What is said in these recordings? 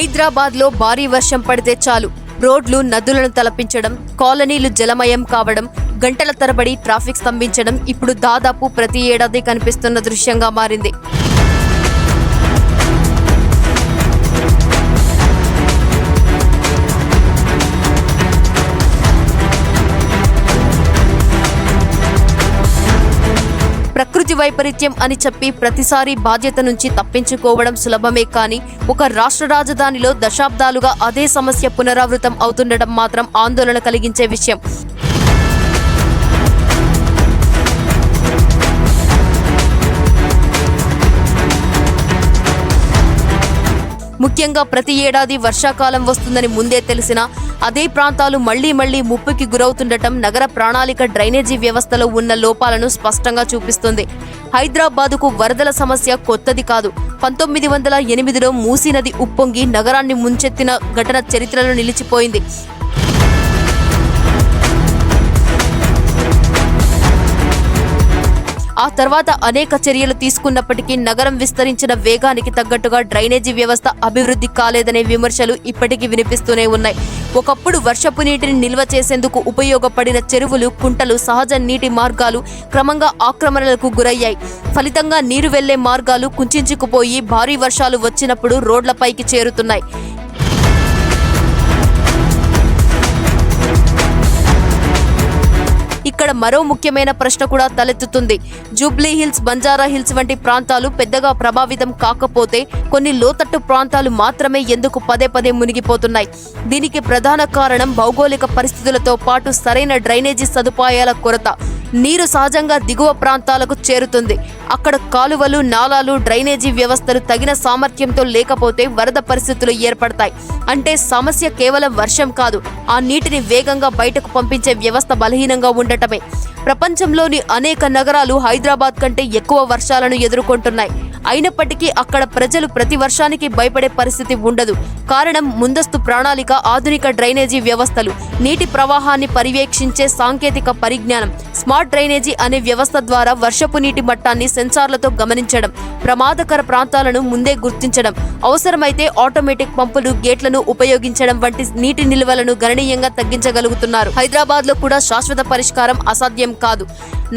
హైదరాబాద్లో భారీ వర్షం పడితే చాలు రోడ్లు నదులను తలపించడం, కాలనీలు జలమయం కావడం, గంటల తరబడి ట్రాఫిక్ స్తంభించడం ఇప్పుడు దాదాపు ప్రతి ఏడాది కనిపిస్తున్న దృశ్యంగా మారింది. ప్రకృతి వైపరీత్యం అని చెప్పి ప్రతిసారి బాధ్యత నుంచి తప్పించుకోవడం సులభమే కానీ ఒక రాష్ట్ర రాజధానిలో దశాబ్దాలుగా అదే సమస్య పునరావృతం అవుతుండటం మాత్రం ఆందోళన కలిగించే విషయం. ముఖ్యంగా ప్రతి ఏడాది వర్షాకాలం వస్తుందని ముందే తెలిసినా అదే ప్రాంతాలు మళ్లీ ముప్పుకి గురవుతుండటం నగర ప్రణాళిక డ్రైనేజీ వ్యవస్థలో ఉన్న లోపాలను స్పష్టంగా చూపిస్తుంది. హైదరాబాదుకు వరదల సమస్య కొత్తది కాదు. 1908లో మూసీ నది ఉప్పొంగి నగరాన్ని ముంచెత్తిన ఘటన చరిత్రలో నిలిచిపోయింది. ఆ తర్వాత అనేక చర్యలు తీసుకున్నప్పటికీ నగరం విస్తరించిన వేగానికి తగ్గట్టుగా డ్రైనేజీ వ్యవస్థ అభివృద్ధి కాలేదనే విమర్శలు ఇప్పటికీ వినిపిస్తూనే ఉన్నాయి. ఒకప్పుడు వర్షపు నీటిని నిల్వ చేసేందుకు ఉపయోగపడిన చెరువులు, కుంటలు, సహజ నీటి మార్గాలు క్రమంగా ఆక్రమణలకు గురయ్యాయి. ఫలితంగా నీరు వెళ్లే మార్గాలు కుంచుకుపోయి భారీ వర్షాలు వచ్చినప్పుడు రోడ్లపైకి చేరుతున్నాయి. ఇక్కడ మరో ముఖ్యమైన ప్రశ్న కూడా తలెత్తుతుంది. జూబ్లీ హిల్స్, బంజారా హిల్స్ వంటి ప్రాంతాలు పెద్దగా ప్రభావితం కాకపోతే కొన్ని లోతట్టు ప్రాంతాలు మాత్రమే ఎందుకు పదే మునిగిపోతున్నాయి? దీనికి ప్రధాన కారణం భౌగోళిక పరిస్థితులతో పాటు సరైన డ్రైనేజీ సదుపాయాల కొరత. నీరు సహజంగా దిగువ ప్రాంతాలకు చేరుతుంది. అక్కడ కాలువలు, నాలాలు, డ్రైనేజీ వ్యవస్థలు తగిన సామర్థ్యంతో లేకపోతే వరద పరిస్థితులు ఏర్పడతాయి. అంటే సమస్య కేవలం వర్షం కాదు, ఆ నీటిని వేగంగా బయటకు పంపించే వ్యవస్థ బలహీనంగా ఉండటమే. ప్రపంచంలోని అనేక నగరాలు హైదరాబాద్ కంటే ఎక్కువ వర్షాలను ఎదుర్కొంటున్నాయి. అయినప్పటికీ అక్కడ ప్రజలు ప్రతి వర్షానికి భయపడే పరిస్థితి ఉండదు. కారణం ముందస్తు ప్రణాళిక, ఆధునిక డ్రైనేజీ వ్యవస్థలు, నీటి ప్రవాహాన్ని పర్యవేక్షించే సాంకేతిక పరిజ్ఞానం, స్మార్ట్ డ్రైనేజీ అనే వ్యవస్థ ద్వారా వర్షపు నీటి మట్టాన్ని సెన్సార్లతో గమనించడం, ప్రమాదకర ప్రాంతాలను ముందే గుర్తించడం, అవసరమైతే ఆటోమేటిక్ పంపులు, గేట్లను ఉపయోగించడం వంటి నీటి నిల్వలను గణనీయంగా తగ్గించగలుగుతున్నారు. హైదరాబాద్లో కూడా శాశ్వత పరిష్కారం అసాధ్యం కాదు.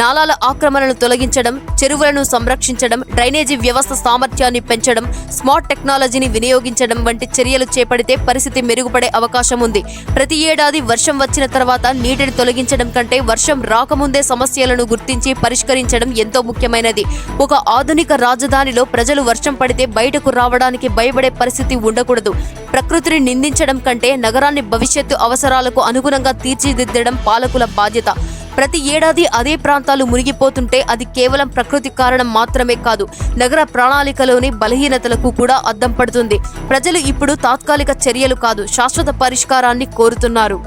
నాలాల ఆక్రమణను తొలగించడం, చెరువులను సంరక్షించడం, డ్రైనేజీ వ్యవస్థ సామర్థ్యాన్ని పెంచడం, స్మార్ట్ టెక్నాలజీని వినియోగించడం వంటి చర్యలు చేపడితే పరిస్థితి మెరుగుపడే అవకాశం ఉంది. ప్రతి ఏడాది వర్షం వచ్చిన తర్వాత నీటిని తొలగించడం కంటే వర్షం రాకముందే సమస్యలను గుర్తించి పరిష్కరించడం ఎంతో ముఖ్యమైనది. ఒక ఆధునిక రాజధానిలో ప్రజలు వర్షం పడితే బయటకు రావడానికి భయపడే పరిస్థితి ఉండకూడదు. ప్రకృతిని నిందించడం కంటే నగరాన్ని భవిష్యత్తు అవసరాలకు అనుగుణంగా తీర్చిదిద్దడం పాలకుల బాధ్యత. ప్రతి ఏడాది అదే ప్రాంతాలు మునిగిపోతుంటే అది కేవలం ప్రకృతి కారణం మాత్రమే కాదు, నగర ప్రణాళికలోని బలహీనతలకు కూడా అద్దం పడుతుంది. ప్రజలు ఇప్పుడు తాత్కాలిక చర్యలు కాదు, శాశ్వత పరిష్కారాన్ని కోరుతున్నారు.